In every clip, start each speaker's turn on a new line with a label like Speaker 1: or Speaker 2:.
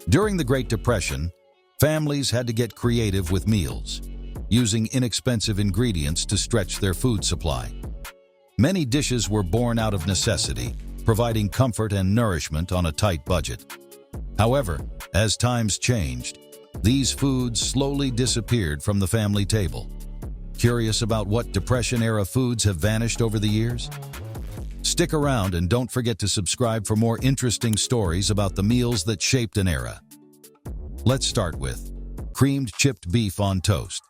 Speaker 1: During the Great Depression, families had to get creative with meals, using inexpensive ingredients to stretch their food supply. Many dishes were born out of necessity, providing comfort and nourishment on a tight budget. However, as times changed, these foods slowly disappeared from the family table. Curious about what Depression-era foods have vanished over the years? Stick around and don't forget to subscribe for more interesting stories about the meals that shaped an era. Let's start with creamed chipped beef on toast.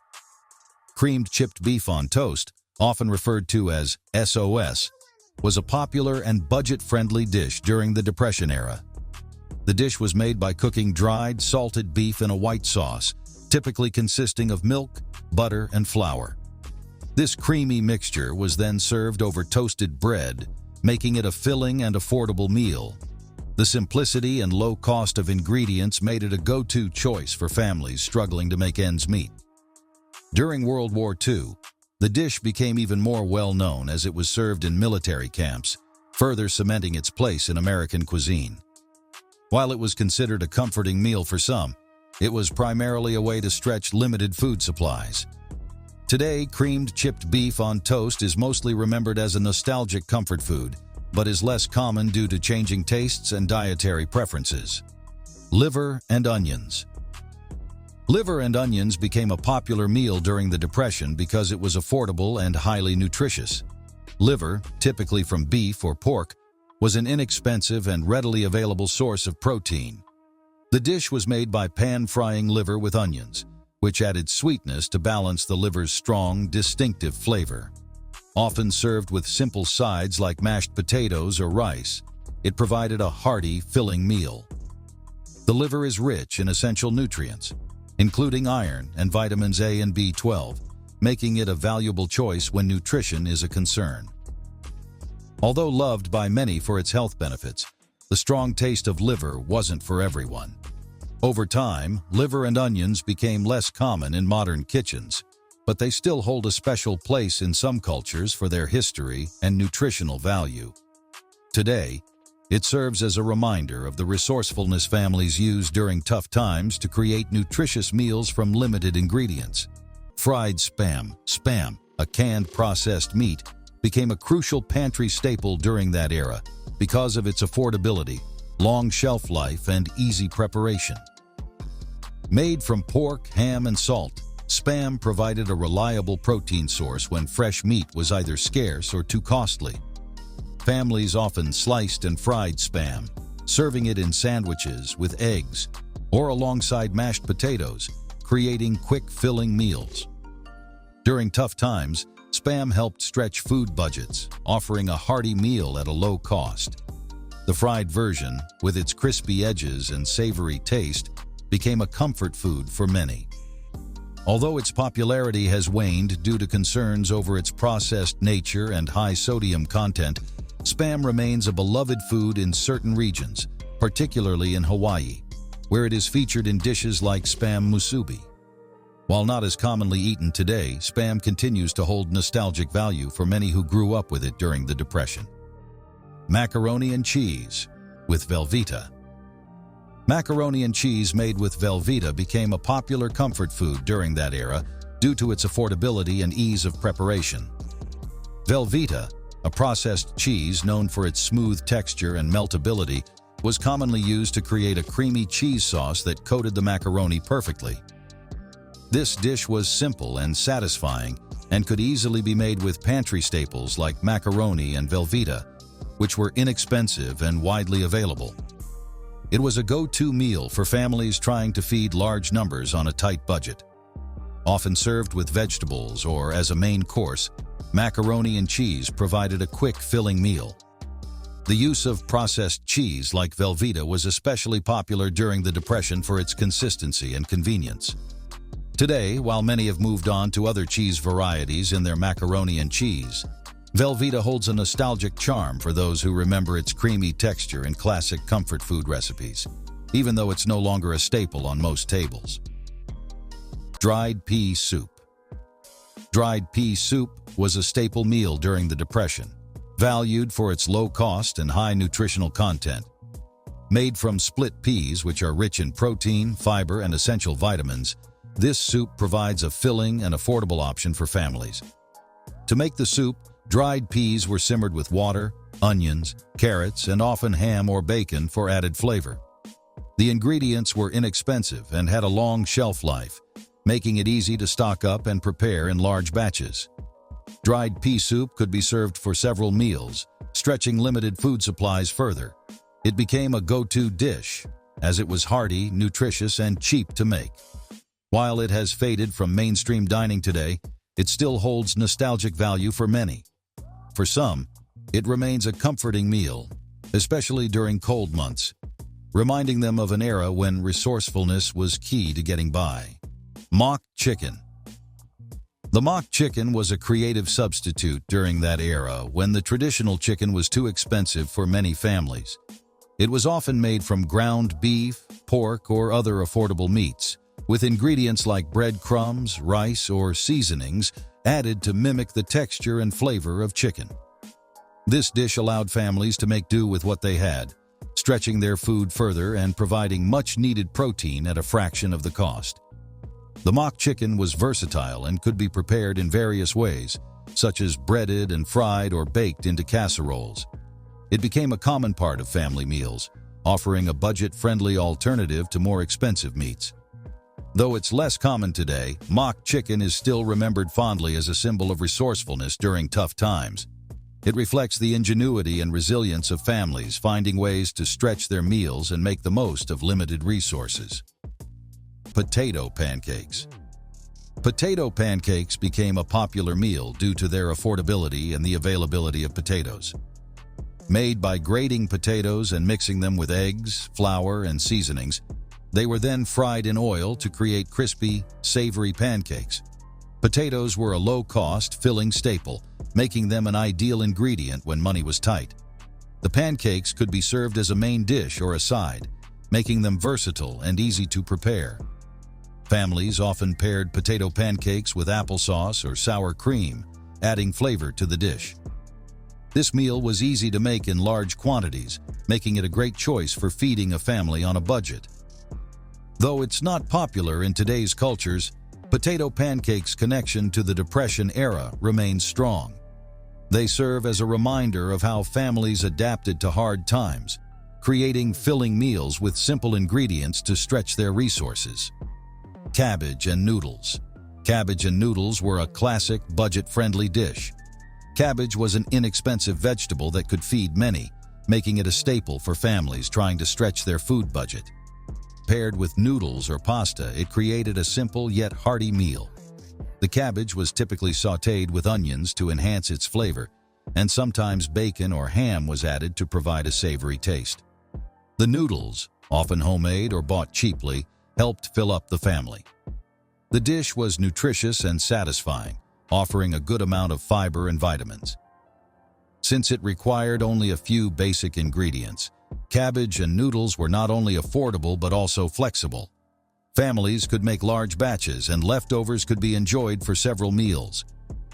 Speaker 1: Creamed chipped beef on toast, often referred to as SOS, was a popular and budget-friendly dish during the Depression era. The dish was made by cooking dried, salted beef in a white sauce, typically consisting of milk, butter, and flour. This creamy mixture was then served over toasted bread, making it a filling and affordable meal. The simplicity and low cost of ingredients made it a go-to choice for families struggling to make ends meet. During World War II, the dish became even more well-known as it was served in military camps, further cementing its place in American cuisine. While it was considered a comforting meal for some, it was primarily a way to stretch limited food supplies. Today, creamed chipped beef on toast is mostly remembered as a nostalgic comfort food, but is less common due to changing tastes and dietary preferences. Liver and onions. Liver and onions became a popular meal during the Depression because it was affordable and highly nutritious. Liver, typically from beef or pork, was an inexpensive and readily available source of protein. The dish was made by pan-frying liver with onions, which added sweetness to balance the liver's strong, distinctive flavor. Often served with simple sides like mashed potatoes or rice, it provided a hearty, filling meal. The liver is rich in essential nutrients, including iron and vitamins A and B12, making it a valuable choice when nutrition is a concern. Although loved by many for its health benefits, the strong taste of liver wasn't for everyone. Over time, liver and onions became less common in modern kitchens, but they still hold a special place in some cultures for their history and nutritional value. Today, it serves as a reminder of the resourcefulness families use during tough times to create nutritious meals from limited ingredients. Fried Spam, a canned processed meat, became a crucial pantry staple during that era because of its affordability, long shelf life, and easy preparation. Made from pork, ham, and salt, Spam provided a reliable protein source when fresh meat was either scarce or too costly. Families often sliced and fried Spam, serving it in sandwiches with eggs or alongside mashed potatoes, creating quick, filling meals. During tough times, Spam helped stretch food budgets, offering a hearty meal at a low cost. The fried version, with its crispy edges and savory taste, became a comfort food for many. Although its popularity has waned due to concerns over its processed nature and high sodium content, Spam remains a beloved food in certain regions, particularly in Hawaii, where it is featured in dishes like Spam musubi. While not as commonly eaten today, Spam continues to hold nostalgic value for many who grew up with it during the Depression. Macaroni and cheese with Velveeta. Macaroni and cheese made with Velveeta became a popular comfort food during that era due to its affordability and ease of preparation. Velveeta, a processed cheese known for its smooth texture and meltability, was commonly used to create a creamy cheese sauce that coated the macaroni perfectly. This dish was simple and satisfying and could easily be made with pantry staples like macaroni and Velveeta, which were inexpensive and widely available. It was a go-to meal for families trying to feed large numbers on a tight budget. Often served with vegetables or as a main course, macaroni and cheese provided a quick, filling meal. The use of processed cheese like Velveeta was especially popular during the Depression for its consistency and convenience. Today, while many have moved on to other cheese varieties in their macaroni and cheese, Velveeta holds a nostalgic charm for those who remember its creamy texture and classic comfort food recipes, even though it's no longer a staple on most tables. Dried pea soup. Dried pea soup was a staple meal during the Depression, valued for its low cost and high nutritional content. Made from split peas, which are rich in protein, fiber, and essential vitamins, this soup provides a filling and affordable option for families. To make the soup, dried peas were simmered with water, onions, carrots, and often ham or bacon for added flavor. The ingredients were inexpensive and had a long shelf life, making it easy to stock up and prepare in large batches. Dried pea soup could be served for several meals, stretching limited food supplies further. It became a go-to dish, as it was hearty, nutritious, and cheap to make. While it has faded from mainstream dining today, it still holds nostalgic value for many. For some, it remains a comforting meal, especially during cold months, reminding them of an era when resourcefulness was key to getting by. Mock chicken. The mock chicken was a creative substitute during that era when the traditional chicken was too expensive for many families. It was often made from ground beef, pork, or other affordable meats, with ingredients like breadcrumbs, rice, or seasonings added to mimic the texture and flavor of chicken. This dish allowed families to make do with what they had, stretching their food further and providing much-needed protein at a fraction of the cost. The mock chicken was versatile and could be prepared in various ways, such as breaded and fried or baked into casseroles. It became a common part of family meals, offering a budget-friendly alternative to more expensive meats. Though it's less common today, mock chicken is still remembered fondly as a symbol of resourcefulness during tough times. It reflects the ingenuity and resilience of families finding ways to stretch their meals and make the most of limited resources. Potato pancakes. Potato pancakes became a popular meal due to their affordability and the availability of potatoes. Made by grating potatoes and mixing them with eggs, flour, and seasonings, they were then fried in oil to create crispy, savory pancakes. Potatoes were a low-cost, filling staple, making them an ideal ingredient when money was tight. The pancakes could be served as a main dish or a side, making them versatile and easy to prepare. Families often paired potato pancakes with applesauce or sour cream, adding flavor to the dish. This meal was easy to make in large quantities, making it a great choice for feeding a family on a budget. Though it's not popular in today's cultures, potato pancakes' connection to the Depression era remains strong. They serve as a reminder of how families adapted to hard times, creating filling meals with simple ingredients to stretch their resources. Cabbage and noodles. Cabbage and noodles were a classic, budget-friendly dish. Cabbage was an inexpensive vegetable that could feed many, making it a staple for families trying to stretch their food budget. Paired with noodles or pasta, it created a simple yet hearty meal. The cabbage was typically sautéed with onions to enhance its flavor, and sometimes bacon or ham was added to provide a savory taste. The noodles, often homemade or bought cheaply, helped fill up the family. The dish was nutritious and satisfying, offering a good amount of fiber and vitamins. Since it required only a few basic ingredients, cabbage and noodles were not only affordable but also flexible. Families could make large batches and leftovers could be enjoyed for several meals.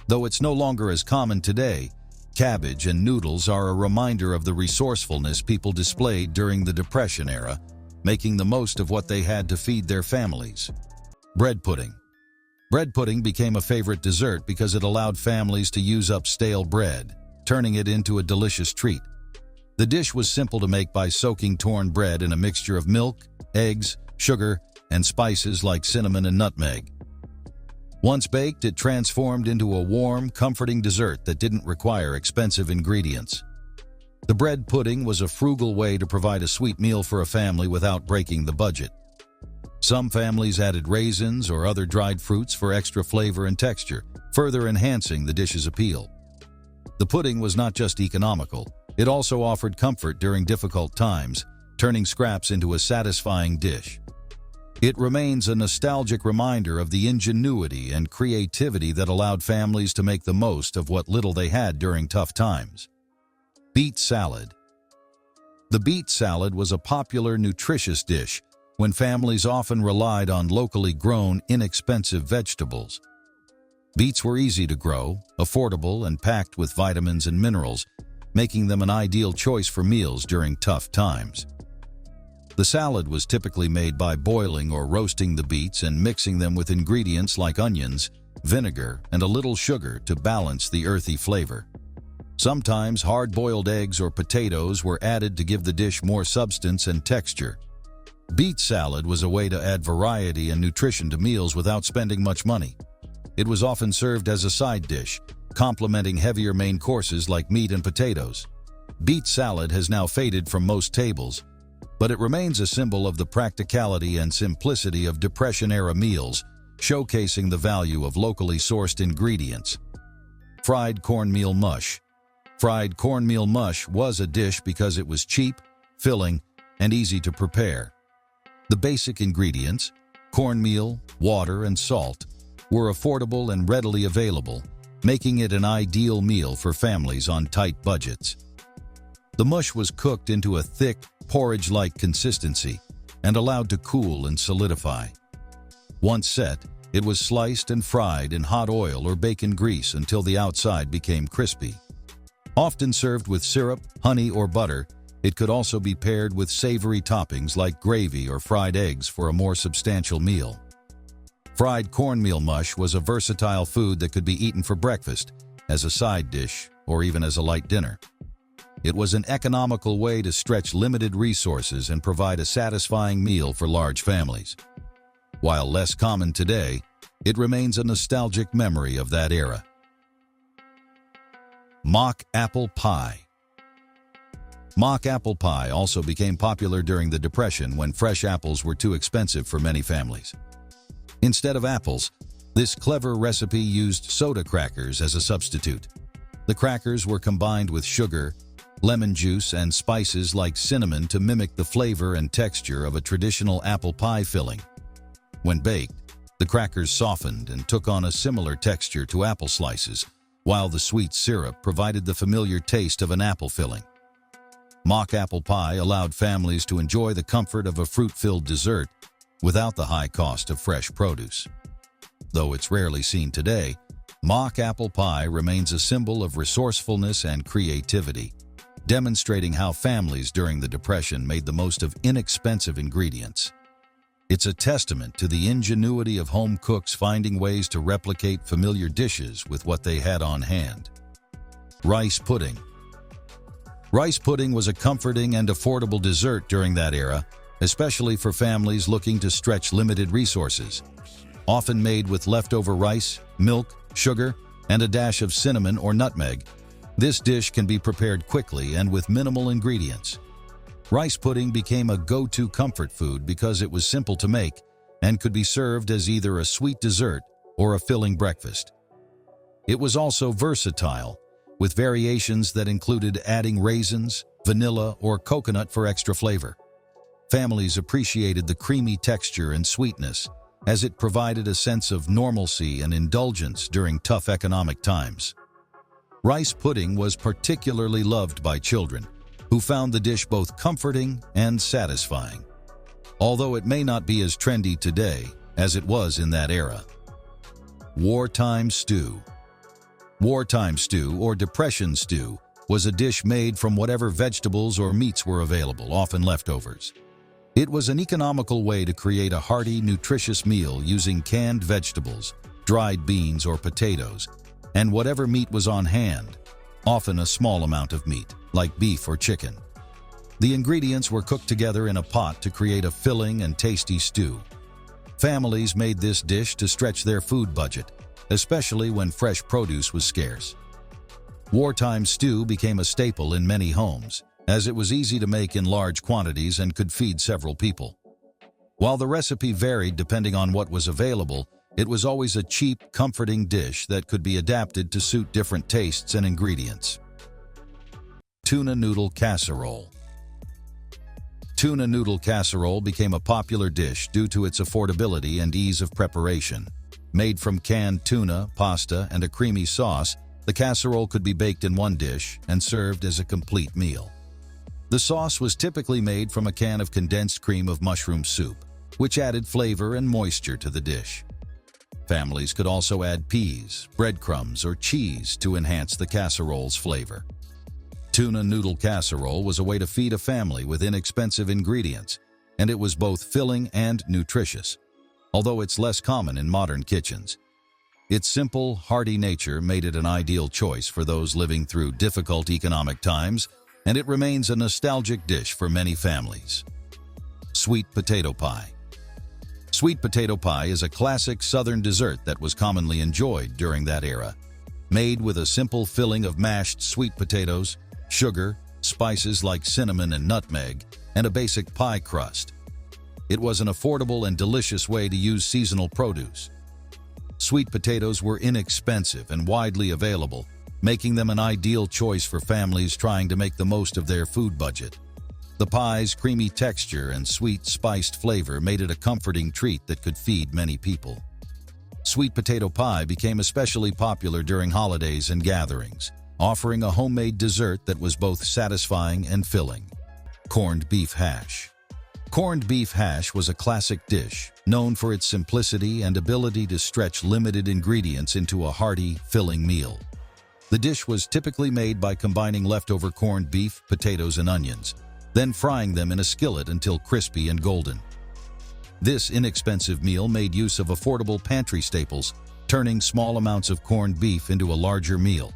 Speaker 1: Though it's no longer as common today, cabbage and noodles are a reminder of the resourcefulness people displayed during the Depression era, making the most of what they had to feed their families. Bread pudding. Bread pudding became a favorite dessert because it allowed families to use up stale bread, turning it into a delicious treat. The dish was simple to make by soaking torn bread in a mixture of milk, eggs, sugar, and spices like cinnamon and nutmeg. Once baked, it transformed into a warm, comforting dessert that didn't require expensive ingredients. The bread pudding was a frugal way to provide a sweet meal for a family without breaking the budget. Some families added raisins or other dried fruits for extra flavor and texture, further enhancing the dish's appeal. The pudding was not just economical, it also offered comfort during difficult times, turning scraps into a satisfying dish. It remains a nostalgic reminder of the ingenuity and creativity that allowed families to make the most of what little they had during tough times. Beet salad. The beet salad was a popular, nutritious dish when families often relied on locally grown, inexpensive vegetables. Beets were easy to grow, affordable, and packed with vitamins and minerals, making them an ideal choice for meals during tough times. The salad was typically made by boiling or roasting the beets and mixing them with ingredients like onions, vinegar, and a little sugar to balance the earthy flavor. Sometimes hard-boiled eggs or potatoes were added to give the dish more substance and texture. Beet salad was a way to add variety and nutrition to meals without spending much money. It was often served as a side dish, complementing heavier main courses like meat and potatoes. Beet salad has now faded from most tables, but it remains a symbol of the practicality and simplicity of Depression-era meals, showcasing the value of locally sourced ingredients. Fried cornmeal mush. Fried cornmeal mush was a dish because it was cheap, filling, and easy to prepare. The basic ingredients, cornmeal, water, and salt, were affordable and readily available, making it an ideal meal for families on tight budgets. The mush was cooked into a thick, porridge-like consistency and allowed to cool and solidify. Once set, it was sliced and fried in hot oil or bacon grease until the outside became crispy. Often served with syrup, honey, or butter, it could also be paired with savory toppings like gravy or fried eggs for a more substantial meal. Fried cornmeal mush was a versatile food that could be eaten for breakfast, as a side dish, or even as a light dinner. It was an economical way to stretch limited resources and provide a satisfying meal for large families. While less common today, it remains a nostalgic memory of that era. Mock apple pie. Mock apple pie also became popular during the Depression when fresh apples were too expensive for many families. Instead of apples, this clever recipe used soda crackers as a substitute. The crackers were combined with sugar, lemon juice, and spices like cinnamon to mimic the flavor and texture of a traditional apple pie filling. When baked, the crackers softened and took on a similar texture to apple slices, while the sweet syrup provided the familiar taste of an apple filling. Mock apple pie allowed families to enjoy the comfort of a fruit-filled dessert without the high cost of fresh produce. Though it's rarely seen today, mock apple pie remains a symbol of resourcefulness and creativity, demonstrating how families during the Depression made the most of inexpensive ingredients. It's a testament to the ingenuity of home cooks finding ways to replicate familiar dishes with what they had on hand. Rice pudding. Rice pudding was a comforting and affordable dessert during that era, especially for families looking to stretch limited resources. Often made with leftover rice, milk, sugar, and a dash of cinnamon or nutmeg, this dish can be prepared quickly and with minimal ingredients. Rice pudding became a go-to comfort food because it was simple to make and could be served as either a sweet dessert or a filling breakfast. It was also versatile, with variations that included adding raisins, vanilla, or coconut for extra flavor. Families appreciated the creamy texture and sweetness, as it provided a sense of normalcy and indulgence during tough economic times. Rice pudding was particularly loved by children, who found the dish both comforting and satisfying, although it may not be as trendy today as it was in that era. Wartime stew. Wartime stew, or Depression stew, was a dish made from whatever vegetables or meats were available, often leftovers. It was an economical way to create a hearty, nutritious meal using canned vegetables, dried beans or potatoes, and whatever meat was on hand, often a small amount of meat, like beef or chicken. The ingredients were cooked together in a pot to create a filling and tasty stew. Families made this dish to stretch their food budget, especially when fresh produce was scarce. Wartime stew became a staple in many homes, as it was easy to make in large quantities and could feed several people. While the recipe varied depending on what was available, it was always a cheap, comforting dish that could be adapted to suit different tastes and ingredients. Tuna noodle casserole. Tuna noodle casserole became a popular dish due to its affordability and ease of preparation. Made from canned tuna, pasta, and a creamy sauce, the casserole could be baked in one dish and served as a complete meal. The sauce was typically made from a can of condensed cream of mushroom soup, which added flavor and moisture to the dish. Families could also add peas, breadcrumbs, or cheese to enhance the casserole's flavor. Tuna noodle casserole was a way to feed a family with inexpensive ingredients, and it was both filling and nutritious, although it's less common in modern kitchens. Its simple, hearty nature made it an ideal choice for those living through difficult economic times, and it remains a nostalgic dish for many families. Sweet potato pie. Sweet potato pie is a classic Southern dessert that was commonly enjoyed during that era. Made with a simple filling of mashed sweet potatoes, sugar, spices like cinnamon and nutmeg, and a basic pie crust. It was an affordable and delicious way to use seasonal produce. Sweet potatoes were inexpensive and widely available, making them an ideal choice for families trying to make the most of their food budget. The pie's creamy texture and sweet, spiced flavor made it a comforting treat that could feed many people. Sweet potato pie became especially popular during holidays and gatherings, offering a homemade dessert that was both satisfying and filling. Corned beef hash. Corned beef hash was a classic dish, known for its simplicity and ability to stretch limited ingredients into a hearty, filling meal. The dish was typically made by combining leftover corned beef, potatoes, and onions, then frying them in a skillet until crispy and golden. This inexpensive meal made use of affordable pantry staples, turning small amounts of corned beef into a larger meal.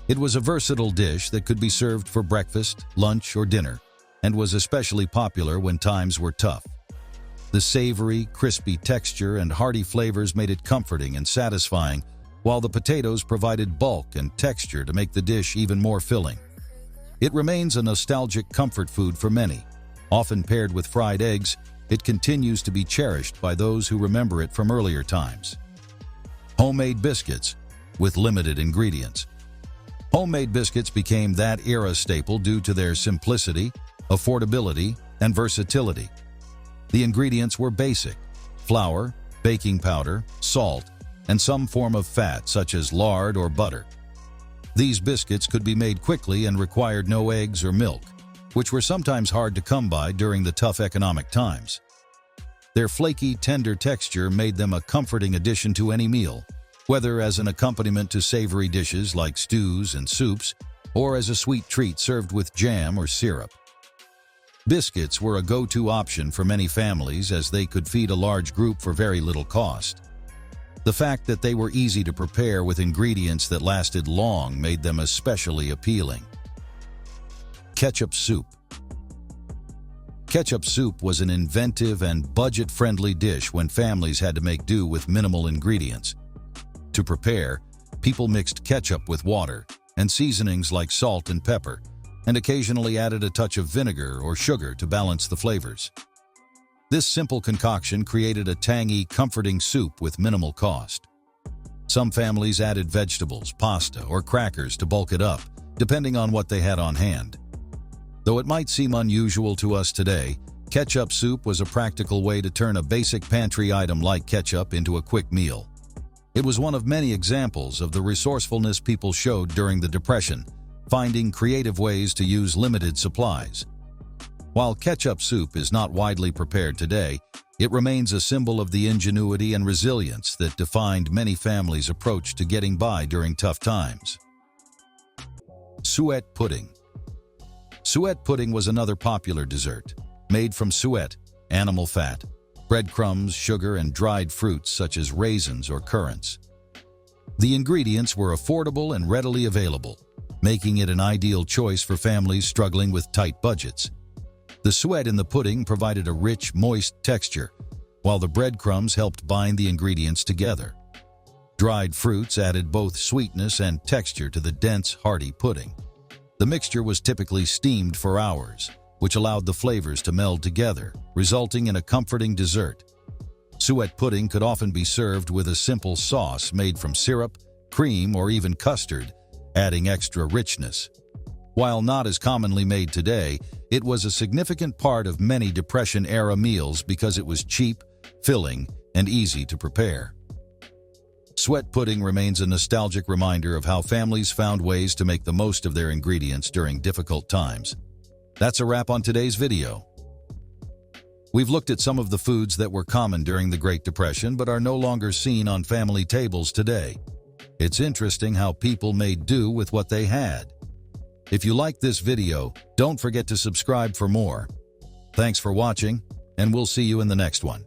Speaker 1: It was a versatile dish that could be served for breakfast, lunch, or dinner, and was especially popular when times were tough. The savory, crispy texture and hearty flavors made it comforting and satisfying, while the potatoes provided bulk and texture to make the dish even more filling. It remains a nostalgic comfort food for many. Often paired with fried eggs, it continues to be cherished by those who remember it from earlier times. Homemade biscuits with limited ingredients. Homemade biscuits became that era staple due to their simplicity, affordability, and versatility. The ingredients were basic: flour, baking powder, salt, and some form of fat such as lard or butter. These biscuits could be made quickly and required no eggs or milk, which were sometimes hard to come by during the tough economic times. Their flaky, tender texture made them a comforting addition to any meal, whether as an accompaniment to savory dishes like stews and soups, or as a sweet treat served with jam or syrup. Biscuits were a go-to option for many families as they could feed a large group for very little cost. The fact that they were easy to prepare with ingredients that lasted long made them especially appealing. Ketchup soup. Ketchup soup was an inventive and budget-friendly dish when families had to make do with minimal ingredients. To prepare, people mixed ketchup with water and seasonings like salt and pepper, and occasionally added a touch of vinegar or sugar to balance the flavors. This simple concoction created a tangy, comforting soup with minimal cost. Some families added vegetables, pasta, or crackers to bulk it up, depending on what they had on hand. Though it might seem unusual to us today, ketchup soup was a practical way to turn a basic pantry item like ketchup into a quick meal. It was one of many examples of the resourcefulness people showed during the Depression, finding creative ways to use limited supplies. While ketchup soup is not widely prepared today, it remains a symbol of the ingenuity and resilience that defined many families' approach to getting by during tough times. Suet pudding. Suet pudding was another popular dessert, made from suet, animal fat, breadcrumbs, sugar, and dried fruits such as raisins or currants. The ingredients were affordable and readily available, making it an ideal choice for families struggling with tight budgets. The suet in the pudding provided a rich, moist texture, while the breadcrumbs helped bind the ingredients together. Dried fruits added both sweetness and texture to the dense, hearty pudding. The mixture was typically steamed for hours, which allowed the flavors to meld together, resulting in a comforting dessert. Suet pudding could often be served with a simple sauce made from syrup, cream, or even custard, adding extra richness. While not as commonly made today, it was a significant part of many Depression-era meals because it was cheap, filling, and easy to prepare. Suet pudding remains a nostalgic reminder of how families found ways to make the most of their ingredients during difficult times. That's a wrap on today's video. We've looked at some of the foods that were common during the Great Depression but are no longer seen on family tables today. It's interesting how people made do with what they had. If you liked this video, don't forget to subscribe for more. Thanks for watching, and we'll see you in the next one.